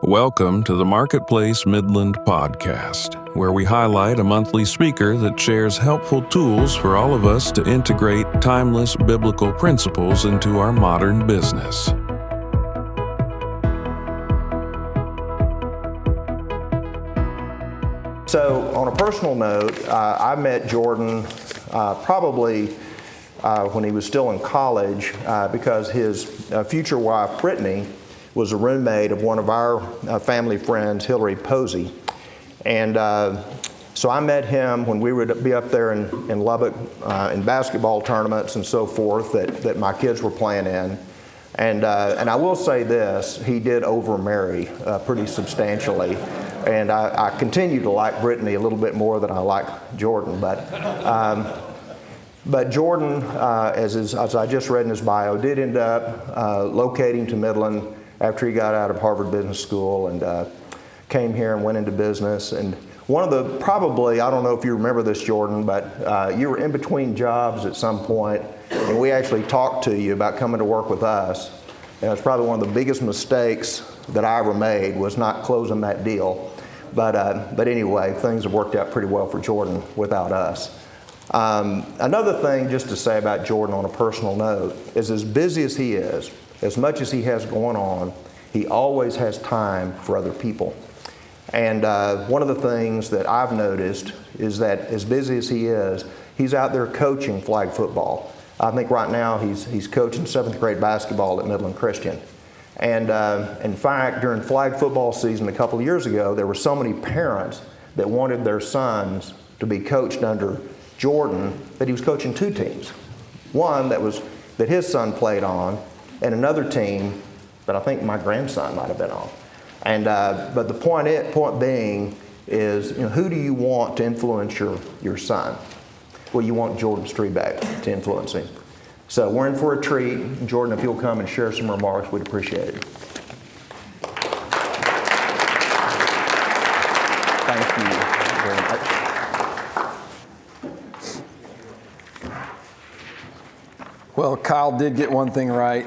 Welcome to the Marketplace Midland podcast, where we highlight a monthly speaker that shares helpful tools for all of us to integrate timeless biblical principles into our modern business. So, on a personal note, I met Jordan probably when he was still in college because his future wife, Brittany, was a roommate of one of our family friends, Hillary Posey. And so I met him when we would be up there in Lubbock in basketball tournaments and so forth that my kids were playing in. And I will say this, he did over-marry pretty substantially. And I continue to like Brittany a little bit more than I like Jordan. But Jordan, as I just read in his bio, did end up locating to Midland after he got out of Harvard Business School and came here and went into business. And one of the, probably, I don't know if you remember this, Jordan, but you were in between jobs at some point, and we actually talked to you about coming to work with us. And it's probably one of the biggest mistakes that I ever made was not closing that deal. But anyway, things have worked out pretty well for Jordan without us. Another thing just to say about Jordan on a personal note is as busy as he is, as much as he has going on, he always has time for other people. And one of the things that I've noticed is that as busy as he is, he's out there coaching flag football. I think right now he's coaching 7th grade basketball at Midland Christian. And in fact, during flag football season a couple of years ago, there were so many parents that wanted their sons to be coached under Jordan that he was coaching 2 teams. One that his son played on, and another team that I think my grandson might have been on. And but the point being is, who do you want to influence your son? Well, you want Jordan Strebeck to influence him. So we're in for a treat. Jordan, if you'll come and share some remarks, we'd appreciate it. Thank you very much. Well, Kyle did get one thing right.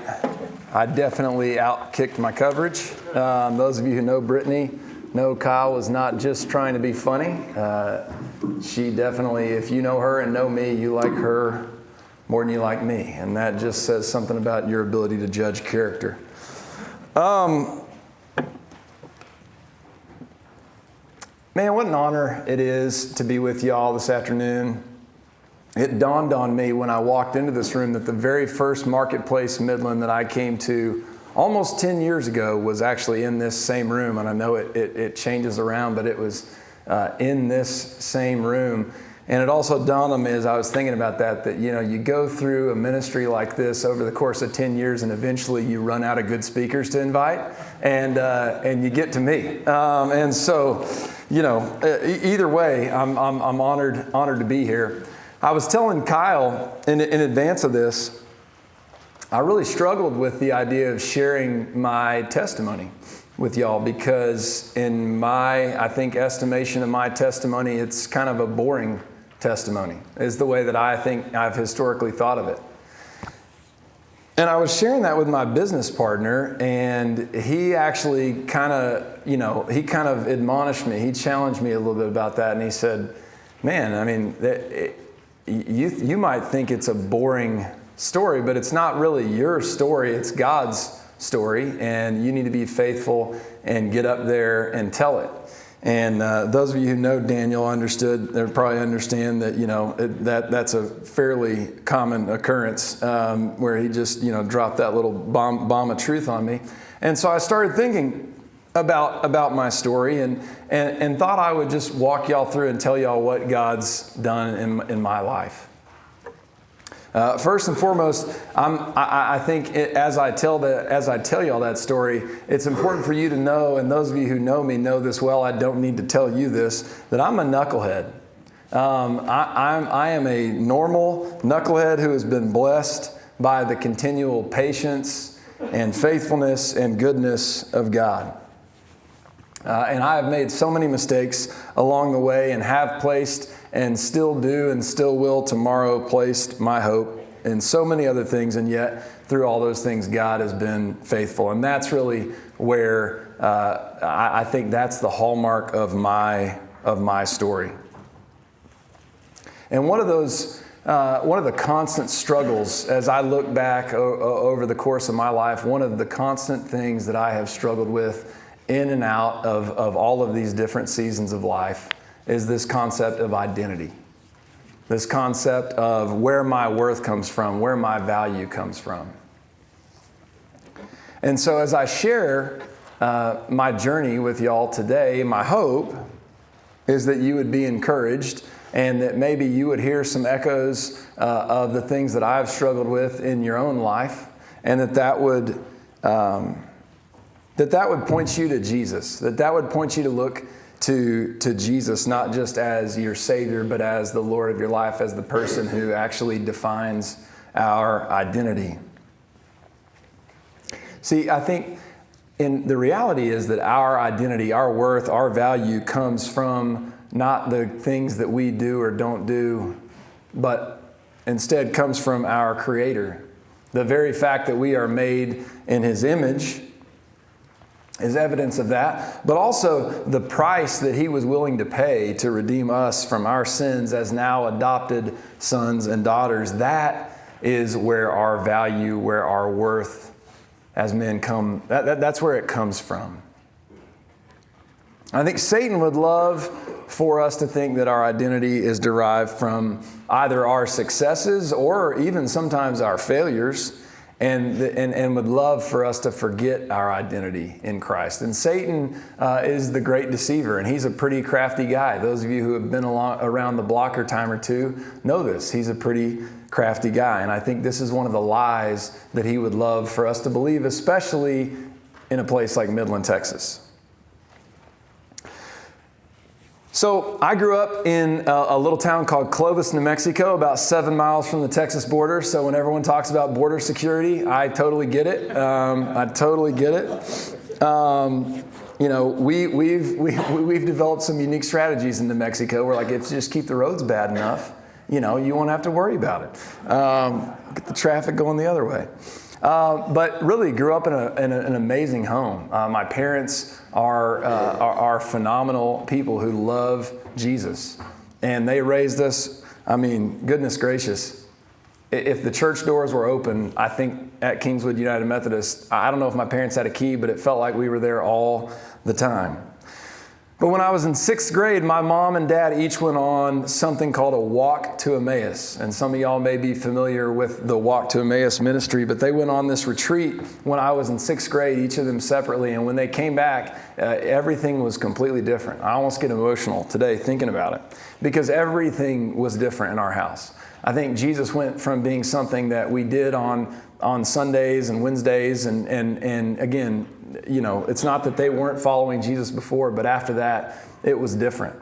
I definitely outkicked my coverage. Those of you who know Brittany know Kyle was not just trying to be funny. She definitely, if you know her and know me, you like her more than you like me. And that just says something about your ability to judge character. Man, what an honor it is to be with y'all this afternoon. It dawned on me when I walked into this room that the very first Marketplace Midland that I came to almost 10 years ago was actually in this same room. And I know it changes around, but it was in this same room. And it also dawned on me as I was thinking about that you go through a ministry like this over the course of 10 years and eventually you run out of good speakers to invite and you get to me. And so, either way, I'm honored to be here. I was telling Kyle in advance of this, I really struggled with the idea of sharing my testimony with y'all because in my, I think, estimation of my testimony, it's kind of a boring testimony, is the way that I think I've historically thought of it. And I was sharing that with my business partner, and he actually kind of admonished me. He challenged me a little bit about that, and he said, man, I mean, you might think it's a boring story, but it's not really your story, it's God's story, and you need to be faithful and get up there and tell it. And those of you who know Daniel probably understand that that's a fairly common occurrence where he just dropped that little bomb of truth on me. And so I started thinking about my story and thought I would just walk y'all through and tell y'all what God's done in my life. First and foremost, I think as I tell y'all that story, it's important for you to know, and those of you who know me know this well, I don't need to tell you this, that I'm a knucklehead. I am a normal knucklehead who has been blessed by the continual patience and faithfulness and goodness of God. And I have made so many mistakes along the way and have placed and still do and still will tomorrow placed my hope in so many other things. And yet through all those things, God has been faithful. And that's really where I think that's the hallmark of my story. And one of the constant struggles as I look back over the course of my life, one of the constant things that I have struggled with in and out of all of these different seasons of life is this concept of identity. This concept of where my worth comes from, where my value comes from. And so as I share my journey with y'all today, my hope is that you would be encouraged and that maybe you would hear some echoes of the things that I've struggled with in your own life, and that would point you to Jesus, that would point you to look to Jesus, not just as your Savior, but as the Lord of your life, as the person who actually defines our identity. See, I think the reality is that our identity, our worth, our value comes from not the things that we do or don't do, but instead comes from our Creator. The very fact that we are made in His image is evidence of that, but also the price that He was willing to pay to redeem us from our sins as now adopted sons and daughters. That is where our value, where our worth as men come, that's where it comes from. I think Satan would love for us to think that our identity is derived from either our successes or even sometimes our failures, and would love for us to forget our identity in Christ. And Satan is the great deceiver, and he's a pretty crafty guy. Those of you who have been around the block or time or two know this. He's a pretty crafty guy, and I think this is one of the lies that he would love for us to believe, especially in a place like Midland, Texas. So I grew up in a little town called Clovis, New Mexico, about 7 miles from the Texas border. So when everyone talks about border security, I totally get it. You know, we've developed some unique strategies in New Mexico. We're like, if you just keep the roads bad enough, you know, you won't have to worry about it. Get the traffic going the other way. But really grew up in an amazing home. My parents are phenomenal people who love Jesus. And they raised us, I mean, goodness gracious. If the church doors were open, I think at Kingswood United Methodist, I don't know if my parents had a key, but it felt like we were there all the time. But when I was in 6th grade, my mom and dad each went on something called a Walk to Emmaus. And some of y'all may be familiar with the Walk to Emmaus ministry, but they went on this retreat when I was in 6th grade, each of them separately. And when they came back, everything was completely different. I almost get emotional today thinking about it because everything was different in our house. I think Jesus went from being something that we did on Sundays and Wednesdays and again, you know, it's not that they weren't following Jesus before, but after that, it was different.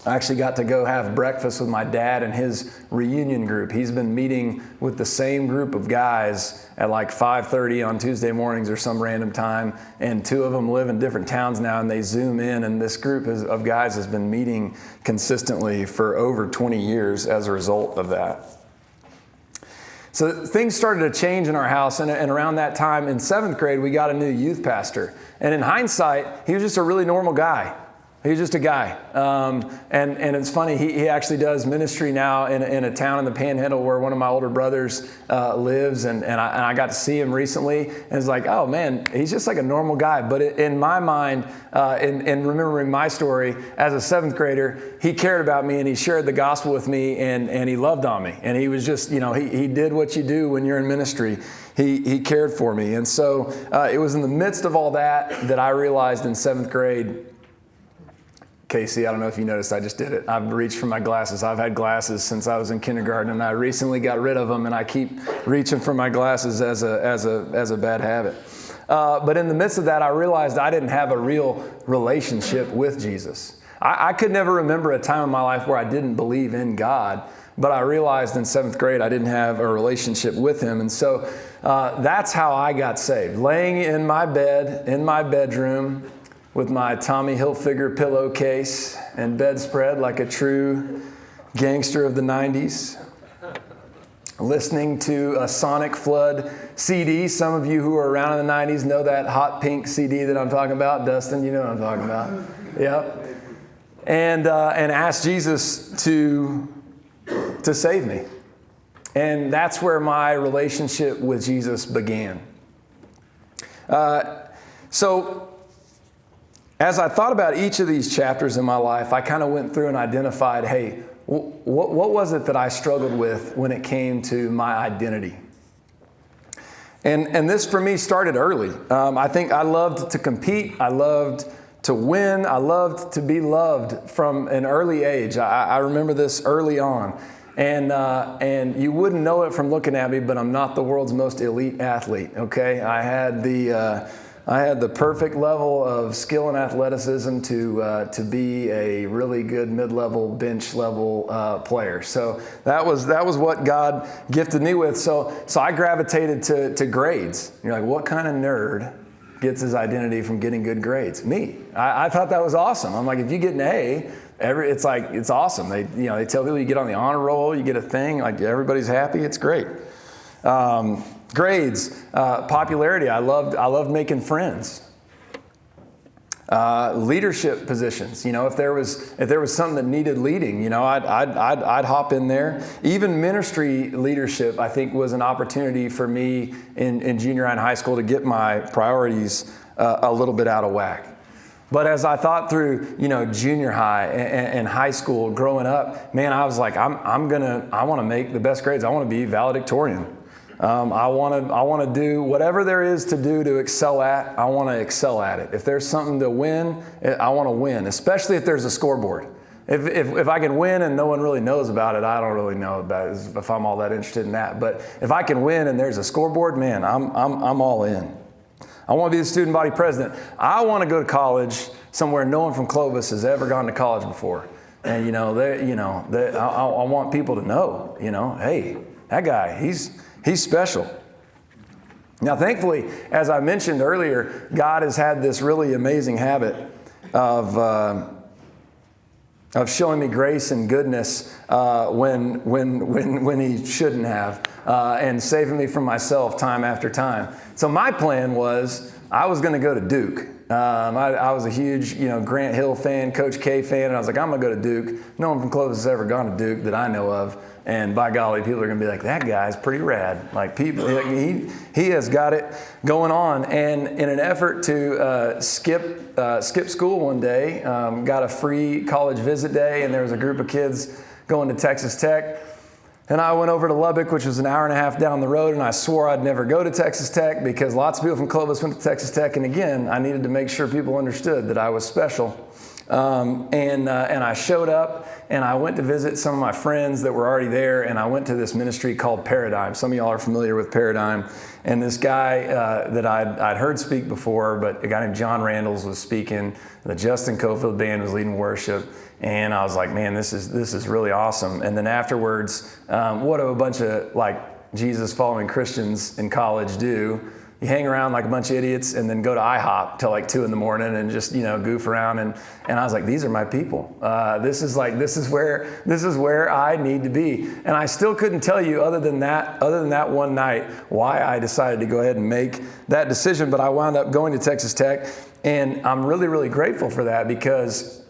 I actually got to go have breakfast with my dad and his reunion group. He's been meeting with the same group of guys at like 5:30 on Tuesday mornings or some random time, and 2 of them live in different towns now, and they Zoom in, and this group of guys has been meeting consistently for over 20 years as a result of that. So things started to change in our house, and around that time in 7th grade, we got a new youth pastor. And in hindsight, he was just a really normal guy. He was just a guy. And it's funny, he actually does ministry now in a town in the Panhandle where one of my older brothers lives, and I got to see him recently, and it's like, oh man, he's just like a normal guy. But in my mind, in remembering my story, as a 7th grader, he cared about me and he shared the gospel with me, and he loved on me. And he was just, you know, he did what you do when you're in ministry. He cared for me. And so it was in the midst of all that I realized in 7th grade, Casey, I don't know if you noticed, I just did it. I've reached for my glasses. I've had glasses since I was in kindergarten, and I recently got rid of them, and I keep reaching for my glasses as a bad habit. But in the midst of that, I realized I didn't have a real relationship with Jesus. I could never remember a time in my life where I didn't believe in God, but I realized in 7th grade I didn't have a relationship with Him. And so that's how I got saved. Laying in my bed, in my bedroom, with my Tommy Hilfiger pillowcase and bedspread like a true gangster of the 90s. listening to a Sonic Flood CD. Some of you who were around in the 90s know that hot pink CD that I'm talking about. Dustin, you know what I'm talking about. Yep. And asked Jesus to save me. And that's where my relationship with Jesus began. So as I thought about each of these chapters in my life, I kind of went through and identified, hey, what was it that I struggled with when it came to my identity? And this for me started early. I think I loved to compete. I loved to win. I loved to be loved from an early age. I remember this early on. And you wouldn't know it from looking at me, but I'm not the world's most elite athlete, okay? I had the perfect level of skill and athleticism to be a really good mid-level, bench-level player. So that was what God gifted me with. So I gravitated to grades. You're like, what kind of nerd gets his identity from getting good grades? Me. I thought that was awesome. I'm like, if you get an A, it's awesome. They tell people you get on the honor roll, you get a thing, like everybody's happy. It's great. Grades, popularity. I loved making friends. Leadership positions. If there was something that needed leading, I'd hop in there. Even ministry leadership, I think, was an opportunity for me in junior high and high school to get my priorities a little bit out of whack. But as I thought through, junior high and high school, growing up, man, I was like, I want to make the best grades. I want to be valedictorian. I want to do whatever there is to do to excel at. I want to excel at it. If there's something to win, I want to win, especially if there's a scoreboard. If I can win and no one really knows about it, I don't really know about it if I'm all that interested in that. But if I can win and there's a scoreboard, man, I'm all in. I want to be the student body president. I want to go to college somewhere no one from Clovis has ever gone to college before. And, I want people to know, hey, that guy, he's special. Now, thankfully, as I mentioned earlier, God has had this really amazing habit of showing me grace and goodness when He shouldn't have, and saving me from myself time after time. So my plan was I was going to go to Duke. I was a huge, Grant Hill fan, Coach K fan, and I was like, I'm going to go to Duke. No one from Clovis has ever gone to Duke that I know of. And by golly, people are going to be like, that guy's pretty rad. Like people, he has got it going on. And in an effort to skip school one day, got a free college visit day, and there was a group of kids going to Texas Tech. And I went over to Lubbock, which was an hour and a half down the road, and I swore I'd never go to Texas Tech because lots of people from Clovis went to Texas Tech. And again, I needed to make sure people understood that I was special. And I showed up and I went to visit some of my friends that were already there, and I went to this ministry called Paradigm. Some of y'all are familiar with Paradigm. And this guy that I'd heard speak before, but a guy named John Randalls was speaking. The Justin Cofield band was leading worship. And I was like, man, this is really awesome. And then afterwards, what do a bunch of Jesus following Christians in college do? You hang around like a bunch of idiots and then go to IHOP till 2 a.m. and just, goof around. And I was like, these are my people. This is where I need to be. And I still couldn't tell you other than that one night why I decided to go ahead and make that decision. But I wound up going to Texas Tech, and I'm really, really grateful for that because,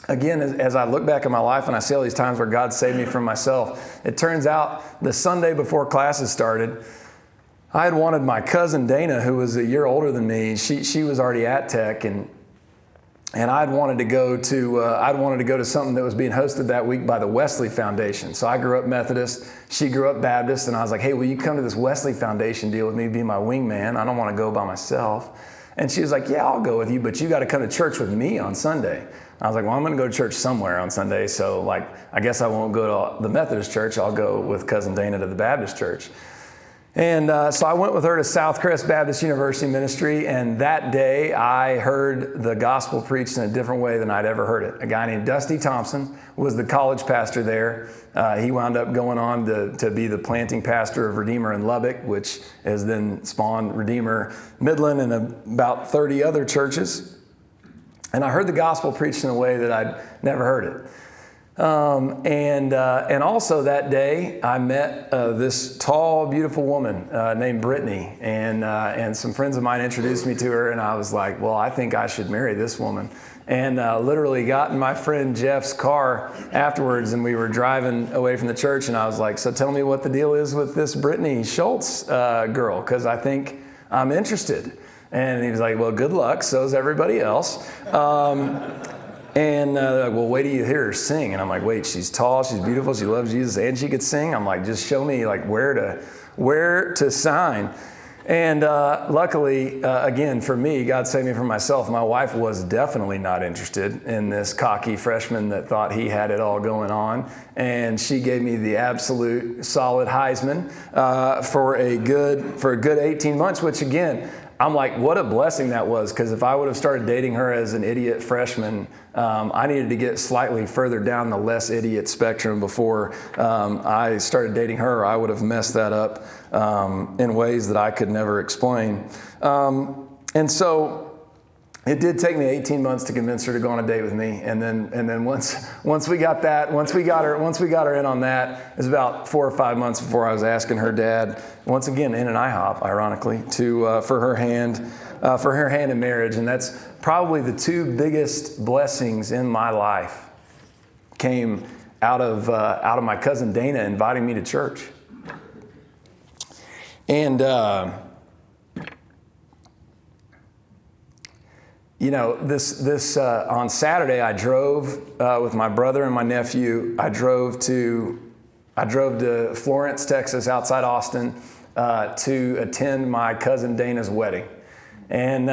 again, as I look back at my life and I see all these times where God saved me from myself, it turns out the Sunday before classes started, I had wanted my cousin Dana, who was a year older than me. She was already at Tech, and I'd wanted to go to something that was being hosted that week by the Wesley Foundation. So I grew up Methodist, she grew up Baptist, and I was like, hey, will you come to this Wesley Foundation deal with me, be my wingman? I don't want to go by myself. And she was like, yeah, I'll go with you, but you got to come to church with me on Sunday. I was like, well, I'm going to go to church somewhere on Sunday, so I guess I won't go to the Methodist church. I'll go with cousin Dana to the Baptist church. And so I went with her to Southcrest Baptist University Ministry, and that day I heard the gospel preached in a different way than I'd ever heard it. A guy named Dusty Thompson was the college pastor there. He wound up going on to be the planting pastor of Redeemer in Lubbock, which has then spawned Redeemer Midland and about 30 other churches. And I heard the gospel preached in a way that I'd never heard it. And also that day, I met this tall, beautiful woman named Brittany, and some friends of mine introduced me to her, and I was like, well, I think I should marry this woman. And literally got in my friend Jeff's car afterwards, and we were driving away from the church, and I was like, so tell me what the deal is with this Brittany Schultz girl, because I think I'm interested. And he was like, well, good luck, so is everybody else. And they're like, well, wait till you hear her sing. And I'm like, wait, she's tall, she's beautiful, she loves Jesus, and she could sing? I'm like, just show me like where to sign. And luckily, again, for me, God saved me from myself. My wife was definitely not interested in this cocky freshman that thought he had it all going on. And she gave me the absolute solid Heisman for a good 18 months, which again, I'm like, what a blessing that was, because if I would have started dating her as an idiot freshman, I needed to get slightly further down the less idiot spectrum before I started dating her. I would have messed that up in ways that I could never explain. And so it did take me 18 months to convince her to go on a date with me, and then once we got her in on that, it was about 4 or 5 months before I was asking her dad, once again in an IHOP, ironically, for her hand in marriage. And that's probably the two biggest blessings in my life came out of my cousin Dana inviting me to church. And this on Saturday, I drove with my brother and my nephew. I drove to Florence, Texas, outside Austin, to attend my cousin Dana's wedding. And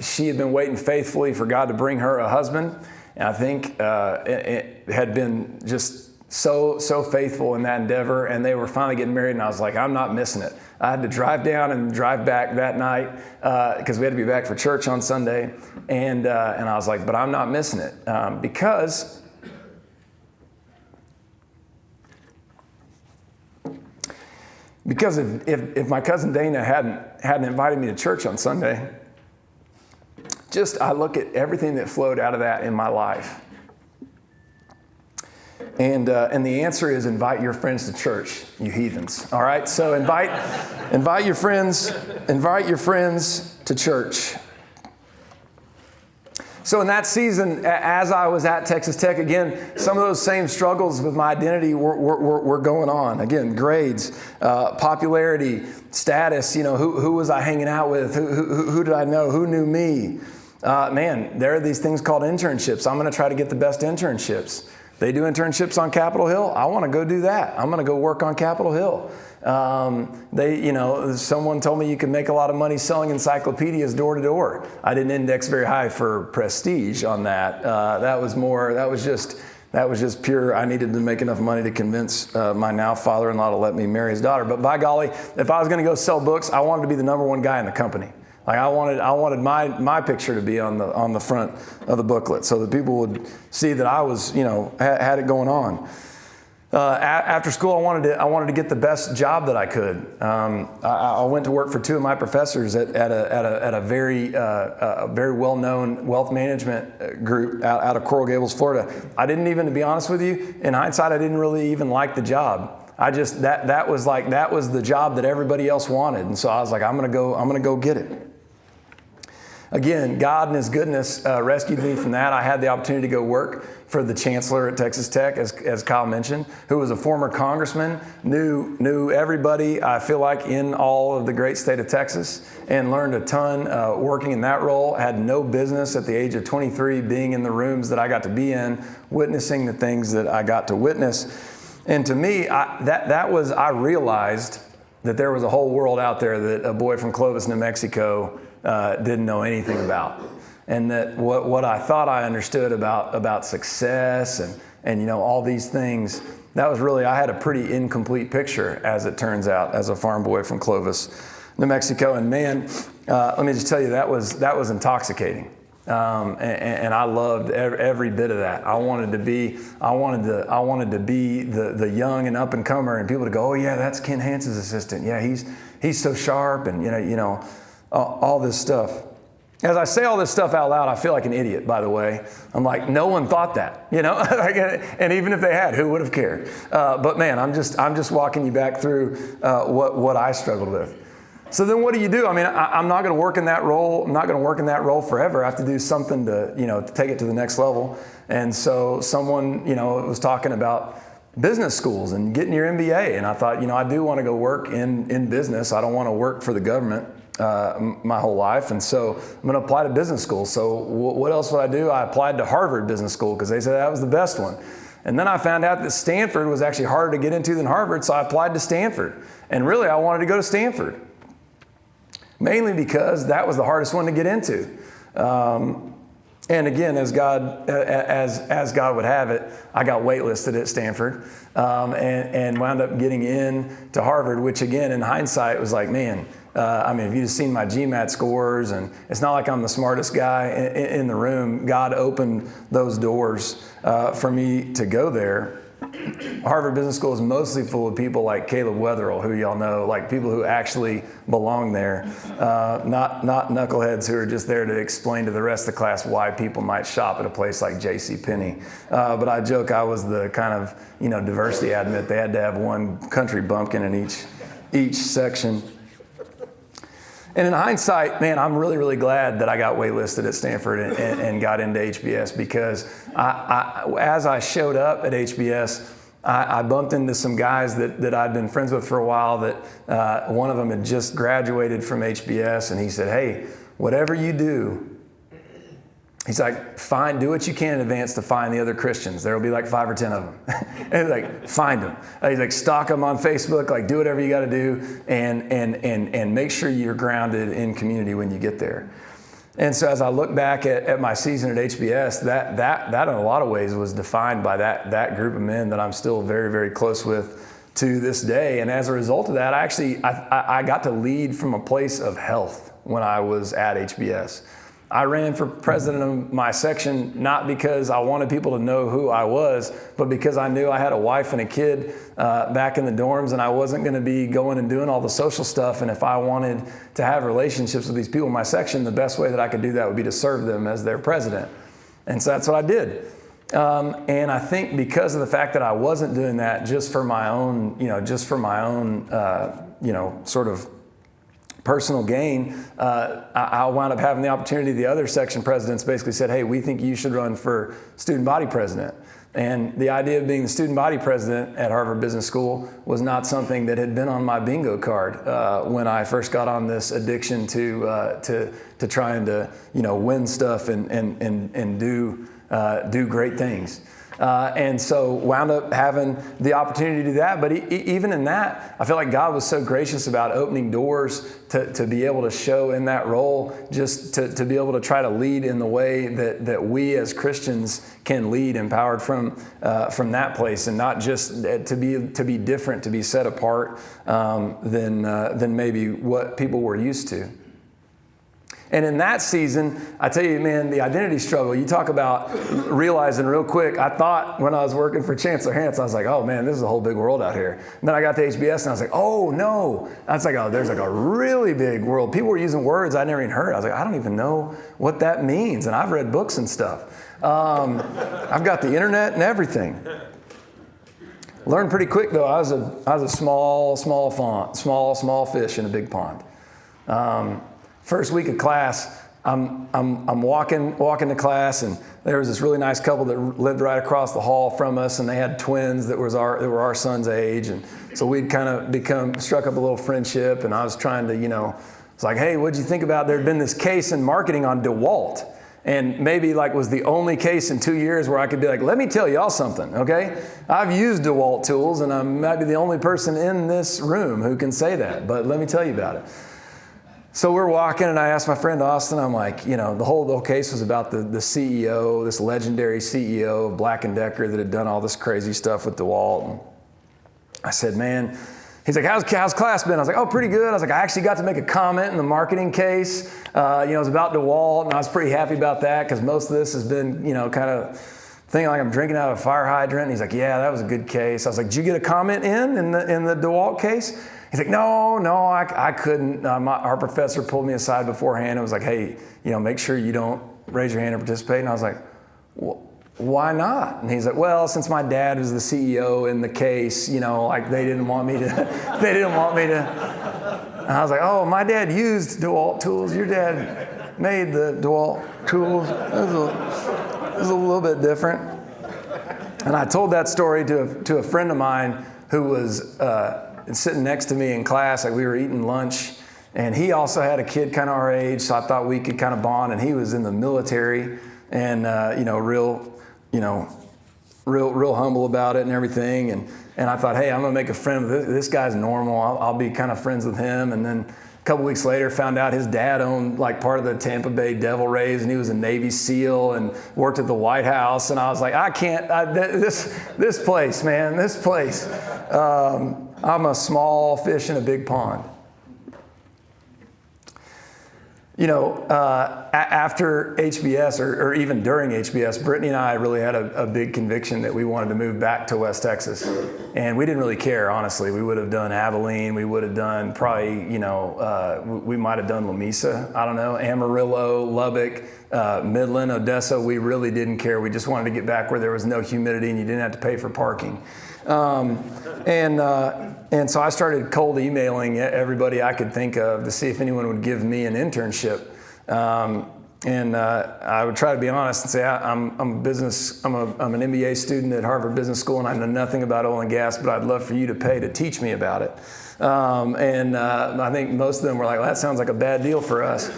she had been waiting faithfully for God to bring her a husband. And I think it had been just so faithful in that endeavor. And they were finally getting married, and I was like, I'm not missing it. I had to drive down and drive back that night because we had to be back for church on Sunday. And I was like, but I'm not missing it because if my cousin Dana hadn't invited me to church on Sunday, I look at everything that flowed out of that in my life. And the answer is invite your friends to church, you heathens. All right, so invite your friends to church. So in that season, as I was at Texas Tech, again, some of those same struggles with my identity were going on. Again, grades, popularity, status. Who was I hanging out with? Who did I know? Who knew me? Man, there are these things called internships. I'm going to try to get the best internships. They do internships on Capitol Hill. I want to go do that. I'm going to go work on Capitol Hill. Someone told me you could make a lot of money selling encyclopedias door to door. I didn't index very high for prestige on that. That was just pure. I needed to make enough money to convince my now father-in-law to let me marry his daughter. But by golly, if I was going to go sell books, I wanted to be the number one guy in the company. Like I wanted my picture to be on the front of the booklet so that people would see that I was, had it going on. After school, I wanted to get the best job that I could. I went to work for two of my professors at a very well-known wealth management group out of Coral Gables, Florida. I didn't even, to be honest with you, in hindsight, I didn't really even like the job. I just that was the job that everybody else wanted, and so I was like, I'm gonna go get it. Again, God in His goodness rescued me from that. I had the opportunity to go work for the chancellor at Texas Tech, as Kyle mentioned, who was a former congressman, knew everybody, I feel like, in all of the great state of Texas, and learned a ton working in that role. Had no business at the age of 23 being in the rooms that I got to be in, witnessing the things that I got to witness. And to me, I realized that there was a whole world out there that a boy from Clovis, New Mexico, didn't know anything about, and that what I thought I understood about success and all these things, that was really, I had a pretty incomplete picture, as it turns out, as a farm boy from Clovis, New Mexico. And man, let me just tell you, that was intoxicating, and I loved every bit of that. I wanted to be the young and up and comer, and people to go, oh yeah, that's Ken Hansen's assistant. Yeah, he's so sharp, and all this stuff. As I say all this stuff out loud, I feel like an idiot, by the way. I'm like, no one thought that, you know? And even if they had, who would have cared? But man, I'm just walking you back through what I struggled with. So then what do you do? I mean, I'm not going to work in that role. I'm not going to work in that role forever. I have to do something to, to take it to the next level. And so someone, was talking about business schools and getting your MBA. And I thought, I do want to go work in business. I don't want to work for the government my whole life. And so I'm going to apply to business school. So what else would I do? I applied to Harvard Business School because they said that was the best one. And then I found out that Stanford was actually harder to get into than Harvard. So I applied to Stanford. And really, I wanted to go to Stanford, mainly because that was the hardest one to get into. And again, as God would have it, I got waitlisted at Stanford and wound up getting in to Harvard, which again, in hindsight, was like, man, if you'd seen my GMAT scores, and it's not like I'm the smartest guy in the room. God opened those doors for me to go there. Harvard Business School is mostly full of people like Caleb Wetherill, who y'all know, like people who actually belong there, not knuckleheads who are just there to explain to the rest of the class why people might shop at a place like JCPenney. But I joke I was the kind of diversity admit. They had to have one country bumpkin in each section. And in hindsight, man, I'm really, really glad that I got waitlisted at Stanford and got into HBS, because as I showed up at HBS, I bumped into some guys that I'd been friends with for a while. That one of them had just graduated from HBS, and he said, "Hey, whatever you do," he's like, do what you can in advance to find the other Christians. There will be like 5 or 10 of them. And he's like, find them. He's like, stalk them on Facebook, like do whatever you got to do, and make sure you're grounded in community when you get there. And so as I look back at my season at HBS, that in a lot of ways was defined by that group of men that I'm still very, very close with to this day. And as a result of that, I got to lead from a place of health when I was at HBS. I ran for president of my section not because I wanted people to know who I was, but because I knew I had a wife and a kid back in the dorms, and I wasn't going to be going and doing all the social stuff. And if I wanted to have relationships with these people in my section, the best way that I could do that would be to serve them as their president. And so that's what I did. And I think because of the fact that I wasn't doing that just for my own, sort of personal gain, I wound up having the opportunity. The other section presidents basically said, "Hey, we think you should run for student body president." And the idea of being the student body president at Harvard Business School was not something that had been on my bingo card when I first got on this addiction to trying to win stuff and do great things. And so wound up having the opportunity to do that. But even in that, I feel like God was so gracious about opening doors to be able to show in that role, just to be able to try to lead in the way that we as Christians can lead, empowered from that place, and not just to be different, to be set apart than maybe what people were used to. And in that season, I tell you, man, the identity struggle, you talk about realizing real quick. I thought when I was working for Chancellor Hance, I was like, oh man, this is a whole big world out here. And then I got to HBS and I was like, oh no. I was like, oh, there's like a really big world. People were using words I never even heard. I was like, I don't even know what that means. And I've read books and stuff. I've got the internet and everything. Learned pretty quick though. I was a small fish in a big pond. First week of class, I'm walking to class, and there was this really nice couple that lived right across the hall from us, and they had twins that were our son's age, and so we'd kind of struck up a little friendship. And I was trying to, it's like, hey, what'd you think about? There'd been this case in marketing on DeWalt, and maybe was the only case in 2 years where I could be like, let me tell y'all something, okay? I've used DeWalt tools, and I might be the only person in this room who can say that, but let me tell you about it. So we're walking, and I asked my friend Austin, I'm like, the whole case was about the CEO, this legendary CEO of Black & Decker that had done all this crazy stuff with DeWalt. And I said, man, he's like, how's class been? I was like, oh, pretty good. I was like, I actually got to make a comment in the marketing case. It was about DeWalt, and I was pretty happy about that because most of this has been, kind of thinking like I'm drinking out of a fire hydrant. And he's like, yeah, that was a good case. I was like, did you get a comment in the DeWalt case? He's like, no, I couldn't. Our professor pulled me aside beforehand and was like, hey, make sure you don't raise your hand and participate. And I was like, why not? And he's like, well, since my dad was the CEO in the case, like they didn't want me to. And I was like, oh, my dad used DeWalt tools. Your dad made the DeWalt tools. It was a little bit different. And I told that story to a friend of mine who was sitting next to me in class. Like we were eating lunch, and he also had a kid kind of our age, so I thought we could kind of bond. And he was in the military, and real humble about it and everything. And I thought, hey, I'm gonna make a friend with this guy's normal. I'll be kind of friends with him. And then a couple weeks later, found out his dad owned like part of the Tampa Bay Devil Rays, and he was a Navy SEAL and worked at the White House. And I was like, this place, man, this place. I'm a small fish in a big pond. After HBS or even during HBS, Brittany and I really had a big conviction that we wanted to move back to West Texas. And we didn't really care, honestly. We would have done Abilene. We would have done probably, we might have done Lamesa. I don't know, Amarillo, Lubbock, Midland, Odessa. We really didn't care. We just wanted to get back where there was no humidity and you didn't have to pay for parking. And so I started cold emailing everybody I could think of to see if anyone would give me an internship. I would try to be honest and say, I'm an MBA student at Harvard Business School, and I know nothing about oil and gas, but I'd love for you to pay to teach me about it. I think most of them were like, well, that sounds like a bad deal for us.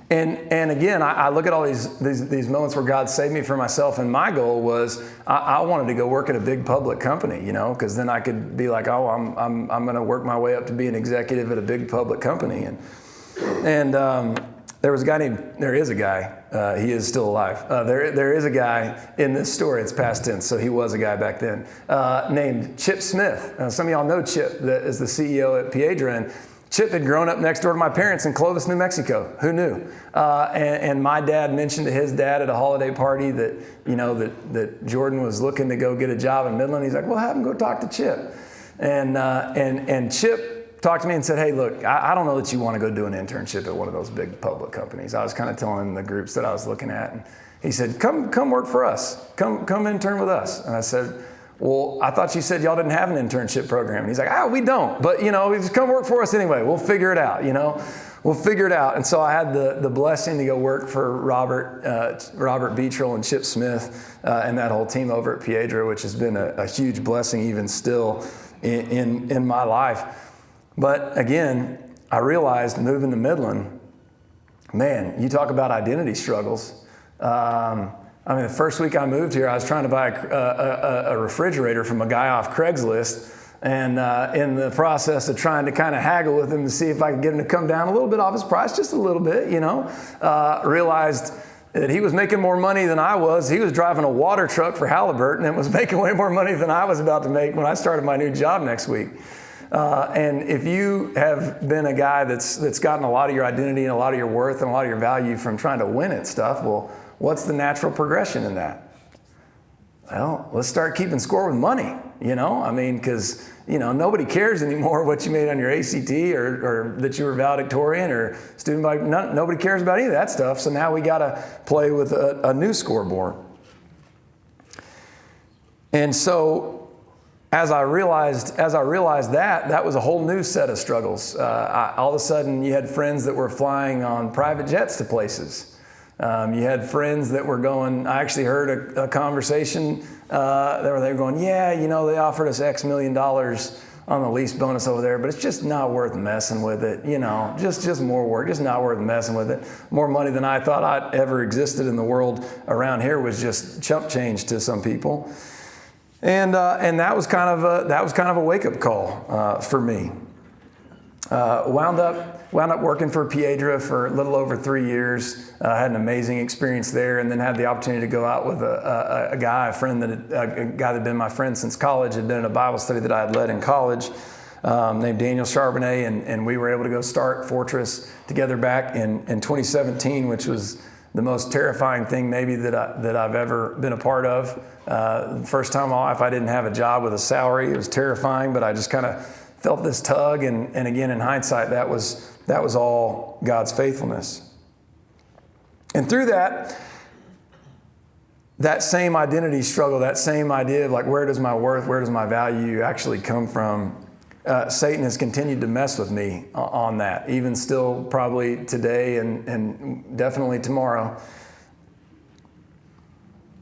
And again, I look at all these moments where God saved me from myself, and my goal was I wanted to go work at a big public company, because then I could be like, oh, I'm going to work my way up to be an executive at a big public company. And there is a guy, he is still alive. There is a guy in this story, it's past tense, so he was a guy back then, named Chip Smith. Some of y'all know Chip, that is the CEO at Piedra, and Chip had grown up next door to my parents in Clovis, New Mexico. Who knew? And my dad mentioned to his dad at a holiday party that, that Jordan was looking to go get a job in Midland. He's like, well, have him go talk to Chip. And Chip talked to me and said, hey, look, I don't know that you want to go do an internship at one of those big public companies. I was kind of telling him the groups that I was looking at. And he said, come work for us. Come intern with us. And I said, well, I thought you said y'all didn't have an internship program. And he's like, we don't. But, just come work for us anyway. We'll figure it out, We'll figure it out. And so I had the blessing to go work for Robert Beetrell and Chip Smith and that whole team over at Piedra, which has been a huge blessing even still in my life. But again, I realized moving to Midland, man, you talk about identity struggles. The first week I moved here, I was trying to buy a refrigerator from a guy off Craigslist. And in the process of trying to kind of haggle with him to see if I could get him to come down a little bit off his price, just a little bit, realized that he was making more money than I was. He was driving a water truck for Halliburton and was making way more money than I was about to make when I started my new job next week. And if you have been a guy that's gotten a lot of your identity and a lot of your worth and a lot of your value from trying to win at stuff, well, what's the natural progression in that? Well, let's start keeping score with money, because, nobody cares anymore what you made on your ACT or that you were valedictorian or student body. Nobody cares about any of that stuff. So now we got to play with a new scoreboard. And so as I realized that was a whole new set of struggles. All of a sudden you had friends that were flying on private jets to places. You had friends that were going, I actually heard a conversation they were going, they offered us X million dollars on the lease bonus over there, but it's just not worth messing with it. Just more work, just not worth messing with it. More money than I thought I'd ever existed in the world around here was just chump change to some people. And that was kind of a wake-up call for me. Wound up working for Piedra for a little over 3 years. Had an amazing experience there, and then had the opportunity to go out with a guy that had been my friend since college, had been in a Bible study that I had led in college, named Daniel Charbonnet, and we were able to go start Fortress together back in 2017, which was the most terrifying thing maybe that I've ever been a part of. The first time in my life I didn't have a job with a salary. It was terrifying, but I just kind of felt this tug. And again, in hindsight, that was all God's faithfulness. And through that same identity struggle, that same idea of like, where does my worth, where does my value actually come from? Satan has continued to mess with me on that, even still probably today and definitely tomorrow,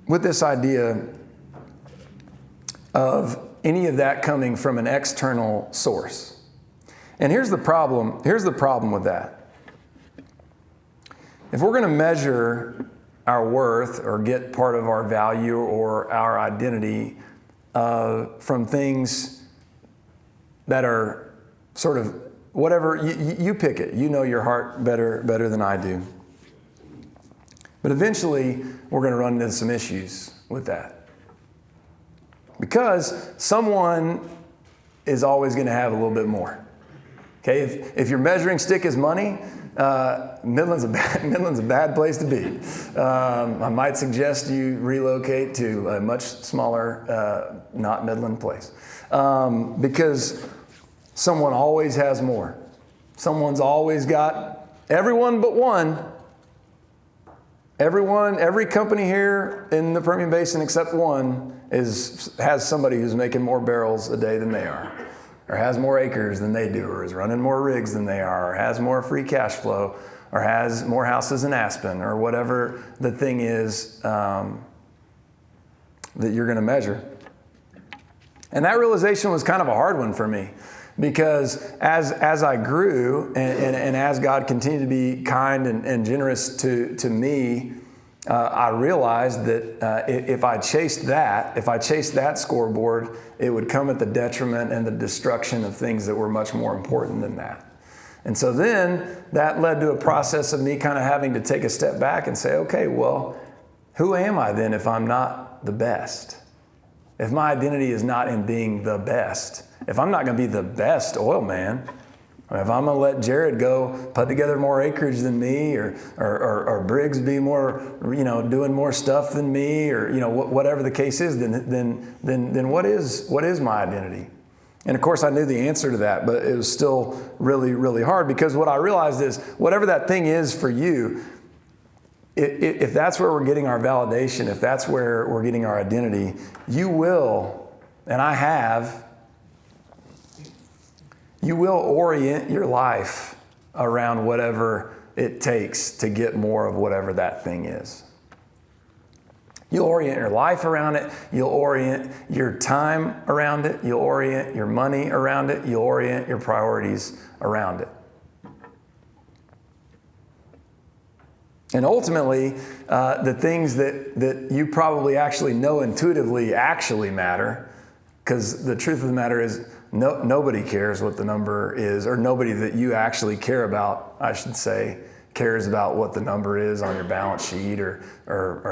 with this idea of any of that coming from an external source. And here's the problem with that. If we're going to measure our worth or get part of our value or our identity from things that are sort of whatever, you pick it. You know your heart better than I do. But eventually, we're going to run into some issues with that. Because someone is always going to have a little bit more. Okay, if your measuring stick is money, Midland's a bad place to be. I might suggest you relocate to a much smaller, not Midland place. Because someone always has more. Someone's always got, everyone but one. Every company here in the Permian Basin except one has somebody who's making more barrels a day than they are, or has more acres than they do, or is running more rigs than they are, or has more free cash flow, or has more houses in Aspen, or whatever the thing is that you're going to measure. And that realization was kind of a hard one for me, because as I grew and as God continued to be kind and generous to me, I realized that if I chased that scoreboard, it would come at the detriment and the destruction of things that were much more important than that. And so then that led to a process of me kind of having to take a step back and say, okay, well, who am I then if I'm not the best? If my identity is not in being the best, if I'm not going to be the best oil man, if I'm going to let Jared go put together more acreage than me, or Briggs be more, doing more stuff than me, or whatever the case is, then what is my identity? And of course, I knew the answer to that, but it was still really, really hard, because what I realized is whatever that thing is for you, if that's where we're getting our validation, if that's where we're getting our identity, you will, and I have, you will orient your life around whatever it takes to get more of whatever that thing is. You'll orient your life around it. You'll orient your time around it. You'll orient your money around it. You'll orient your priorities around it. And ultimately, the things that you probably actually know intuitively actually matter, because the truth of the matter is nobody cares what the number is, or nobody that you actually care about, I should say, cares about what the number is on your balance sheet or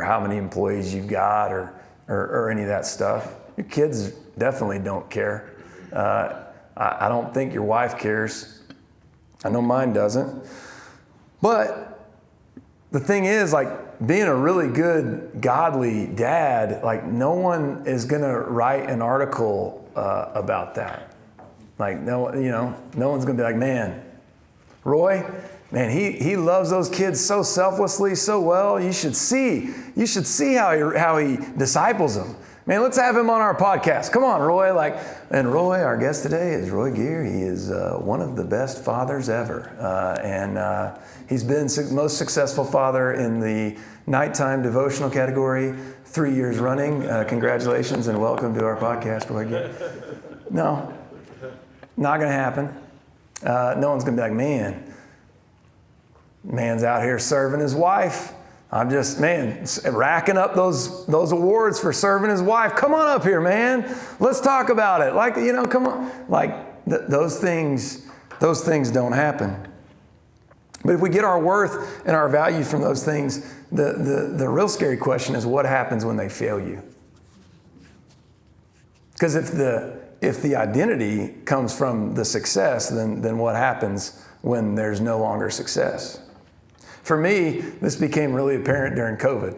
how many employees you've got or any of that stuff. Your kids definitely don't care. I don't think your wife cares. I know mine doesn't. But the thing is, like, being a really good, godly dad, like, no one is going to write an article about that. Like, no one's going to be like, man, Roy, man, he loves those kids so selflessly, so well. You should see how he disciples them. Man, let's have him on our podcast. Come on, Roy. And Roy, our guest today is Roy Gear. He is one of the best fathers ever. And he's been most successful father in the nighttime devotional category 3 years running. Congratulations and welcome to our podcast, Roy Gear. No, not going to happen. No one's going to be like, man's out here serving his wife. I'm just, racking up those awards for serving his wife. Come on up here, man. Let's talk about it. Come on. Those things don't happen. But if we get our worth and our value from those things, the real scary question is what happens when they fail you? Because if the identity comes from the success, then what happens when there's no longer success? For me, this became really apparent during COVID.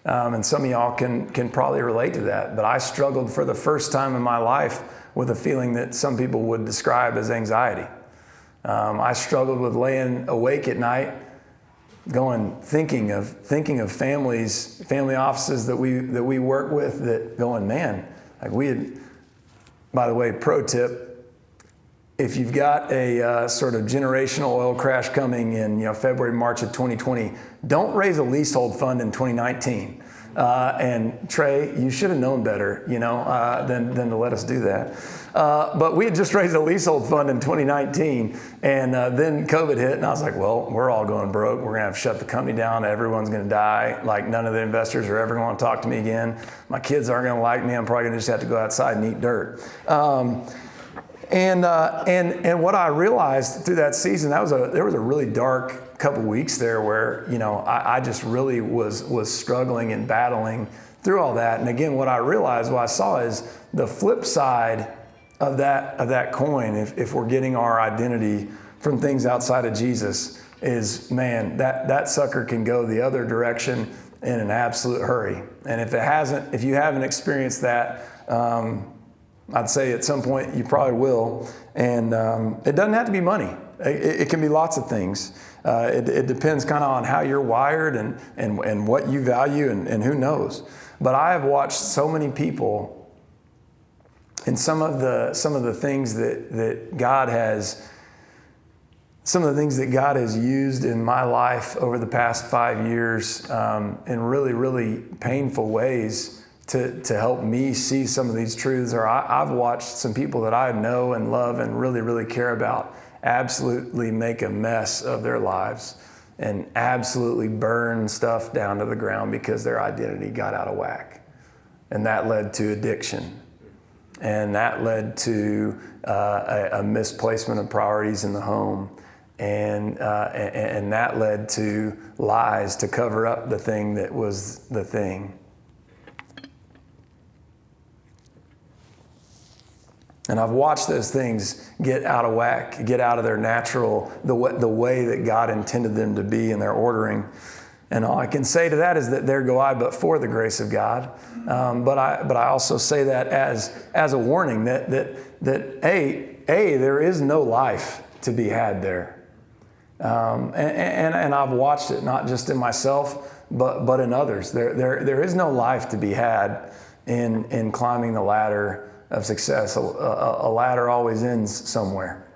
And some of y'all can probably relate to that. But I struggled for the first time in my life with a feeling that some people would describe as anxiety. I struggled with laying awake at night, thinking of families, family offices that we work with, that going, man, like we had. By the way, pro tip: if you've got a sort of generational oil crash coming in, February, March of 2020, don't raise a leasehold fund in 2019. And Trey, you should have known better, than to let us do that. But we had just raised a leasehold fund in 2019, and then COVID hit, and I was like, well, we're all going broke. We're going to have to shut the company down. Everyone's going to die. Like, none of the investors are ever going to talk to me again. My kids aren't going to like me. I'm probably going to just have to go outside and eat dirt. And what I realized through that season, there was a really dark couple weeks there where, I just really was struggling and battling through all that. And again, what I saw is the flip side of that coin, if we're getting our identity from things outside of Jesus, is, man, that sucker can go the other direction in an absolute hurry. And if you haven't experienced that, I'd say at some point you probably will. And it doesn't have to be money. It can be lots of things. It depends kind of on how you're wired and what you value and who knows. But I have watched so many people, and some of the things that God has used in my life over the past 5 years in really, really painful ways to help me see some of these truths. Or I've watched some people that I know and love and really, really care about absolutely make a mess of their lives and absolutely burn stuff down to the ground because their identity got out of whack. And that led to addiction. And that led to a misplacement of priorities in the home. And that led to lies to cover up the thing that was the thing. And I've watched those things get out of whack, get out of their natural, the way that God intended them to be in their ordering. And all I can say to that is that there go I, but for the grace of God. But I also say that as a warning that there is no life to be had there. And I've watched it not just in myself, but in others. There is no life to be had in climbing the ladder of success. A ladder always ends somewhere.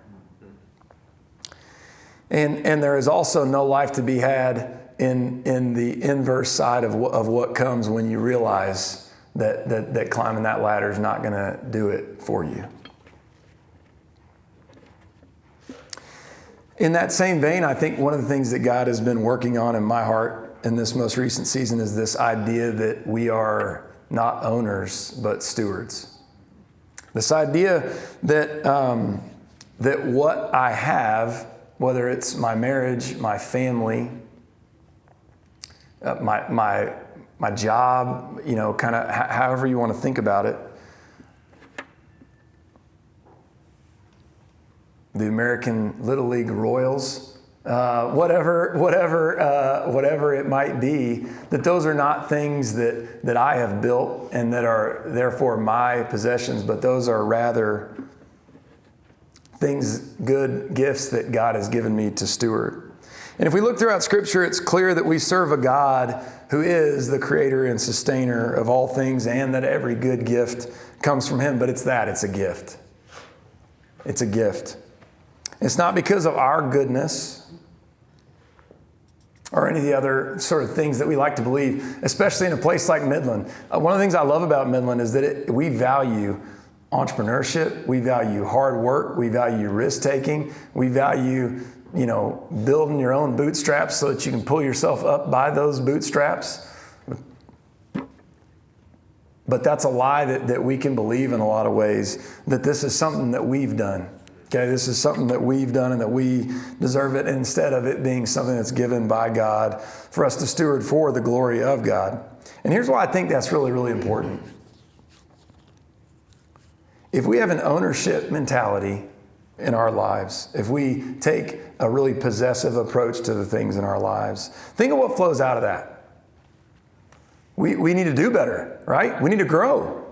And there is also no life to be had in the inverse side of what comes when you realize that climbing that ladder is not going to do it for you. In that same vein, I think one of the things that God has been working on in my heart in this most recent season is this idea that we are not owners, but stewards. This idea that what I have, whether it's my marriage, my family, my job, kind of however you want to think about it, the American Little League Royals, whatever it might be, that those are not things that I have built and that are therefore my possessions, but those are rather things, good gifts that God has given me to steward. And if we look throughout Scripture, it's clear that we serve a God who is the creator and sustainer of all things, and that every good gift comes from Him. But it's a gift. It's a gift. It's not because of our goodness or any of the other sort of things that we like to believe, especially in a place like Midland. One of the things I love about Midland is that we value entrepreneurship, we value hard work, we value risk-taking, we value, building your own bootstraps so that you can pull yourself up by those bootstraps. But that's a lie that we can believe in a lot of ways, that this is something that we've done. Okay, this is something that we've done and that we deserve it, instead of it being something that's given by God for us to steward for the glory of God. And here's why I think that's really, really important. If we have an ownership mentality in our lives, if we take a really possessive approach to the things in our lives, think of what flows out of that. We need to do better, right? We need to grow.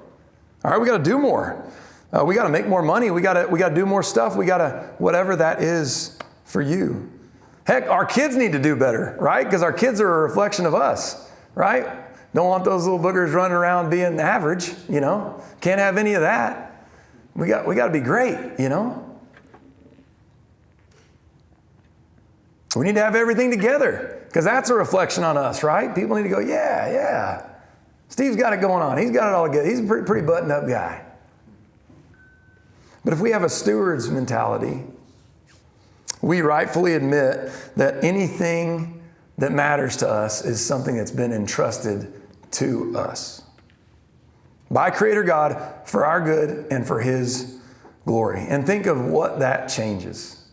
All right, we got to do more. We got to make more money. We got to do more stuff. We got to, whatever that is for you. Heck, our kids need to do better, right? Because our kids are a reflection of us, right? Don't want those little boogers running around being average, Can't have any of that. We got to be great, We need to have everything together because that's a reflection on us, right? People need to go, yeah. Steve's got it going on. He's got it all together. He's a pretty buttoned up guy. But if we have a steward's mentality, we rightfully admit that anything that matters to us is something that's been entrusted to us by Creator God for our good and for His glory. And think of what that changes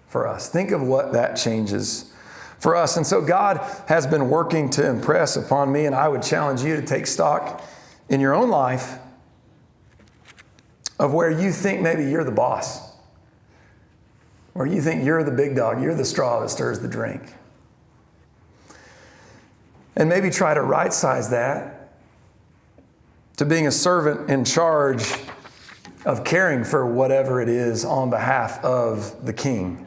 for us. Think of what that changes for us. And so God has been working to impress upon me, and I would challenge you to take stock in your own life of where you think maybe you're the boss, where you think you're the big dog, you're the straw that stirs the drink. And maybe try to right-size that to being a servant in charge of caring for whatever it is on behalf of the King.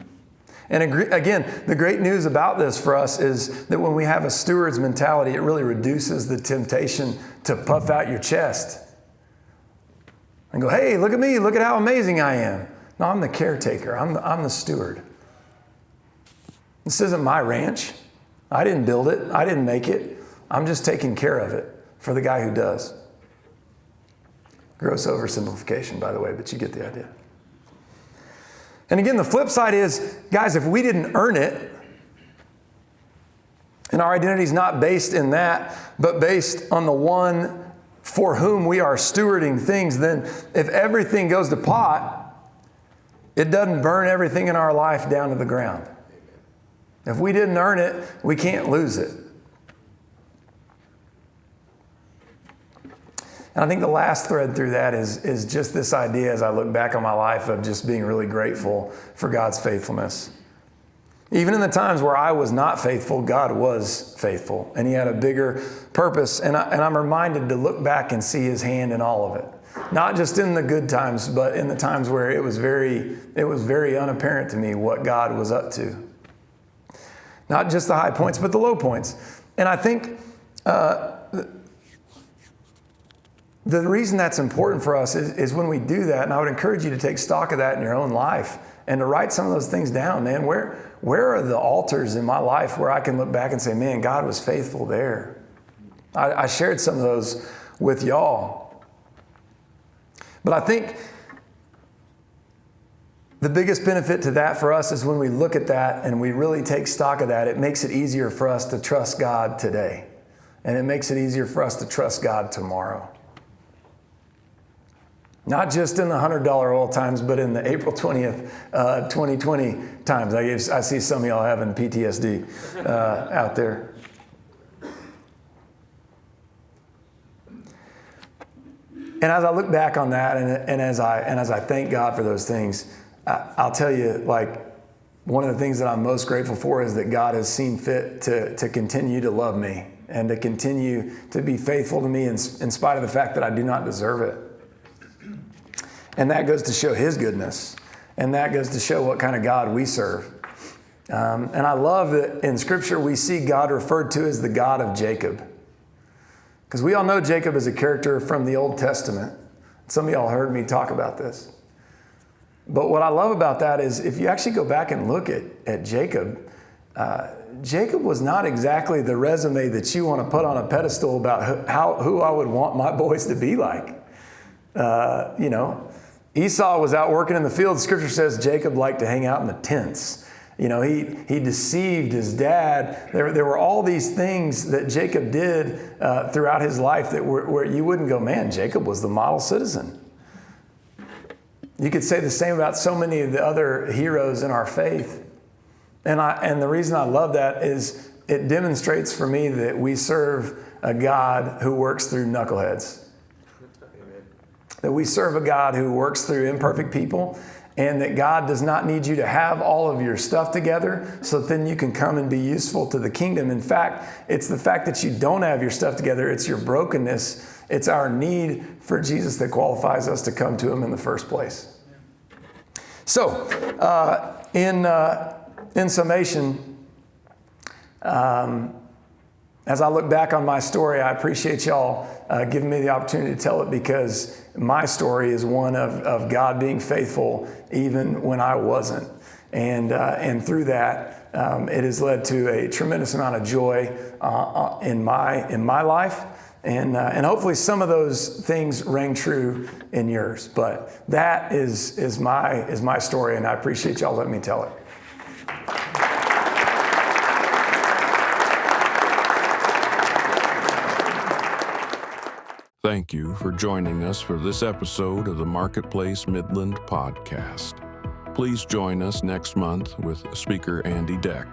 And again, the great news about this for us is that when we have a steward's mentality, it really reduces the temptation to puff out your chest and go, hey, look at me, look at how amazing I am. No, I'm the caretaker. I'm the steward. This isn't my ranch. I didn't build it. I didn't make it. I'm just taking care of it for the guy who does. Gross oversimplification, by the way, but you get the idea. And again, the flip side is, guys, if we didn't earn it, and our identity is not based in that, but based on the one for whom we are stewarding things, then if everything goes to pot, it doesn't burn everything in our life down to the ground. If we didn't earn it, we can't lose it. And I think the last thread through that is just this idea as I look back on my life of just being really grateful for God's faithfulness. Even in the times where I was not faithful, God was faithful, and He had a bigger purpose. And I'm reminded to look back and see His hand in all of it. Not just in the good times, but in the times where it was very unapparent to me what God was up to. Not just the high points, but the low points. And I think the reason that's important for us is when we do that, and I would encourage you to take stock of that in your own life and to write some of those things down, man. Where are the altars in my life where I can look back and say, man, God was faithful there? I shared some of those with y'all. But I think the biggest benefit to that for us is when we look at that and we really take stock of that, it makes it easier for us to trust God today. And it makes it easier for us to trust God tomorrow. Not just in the $100 oil times, but in the April 20th, 2020 times. I see some of y'all having PTSD out there. And as I look back on that, and as I thank God for those things, I'll tell you, like, one of the things that I'm most grateful for is that God has seen fit to continue to love me and to continue to be faithful to me in spite of the fact that I do not deserve it. And that goes to show His goodness. And that goes to show what kind of God we serve. And I love that in Scripture we see God referred to as the God of Jacob. Because we all know Jacob is a character from the Old Testament. Some of y'all heard me talk about this. But what I love about that is if you actually go back and look at Jacob, Jacob was not exactly the resume that you want to put on a pedestal about who I would want my boys to be like. Esau was out working in the field. Scripture says Jacob liked to hang out in the tents. He deceived his dad. There were all these things that Jacob did throughout his life that where you wouldn't go, man, Jacob was the model citizen. You could say the same about so many of the other heroes in our faith. And the reason I love that is it demonstrates for me that we serve a God who works through knuckleheads. That we serve a God who works through imperfect people and that God does not need you to have all of your stuff together so that then you can come and be useful to the kingdom. In fact, it's the fact that you don't have your stuff together. It's your brokenness. It's our need for Jesus that qualifies us to come to him in the first place. So, in summation, as I look back on my story, I appreciate y'all giving me the opportunity to tell it, because my story is one of God being faithful even when I wasn't. And through that, it has led to a tremendous amount of joy in my life. And hopefully some of those things rang true in yours. But that is my story, and I appreciate y'all letting me tell it. Thank you for joining us for this episode of the Marketplace Midland podcast. Please join us next month with speaker Andy Deck.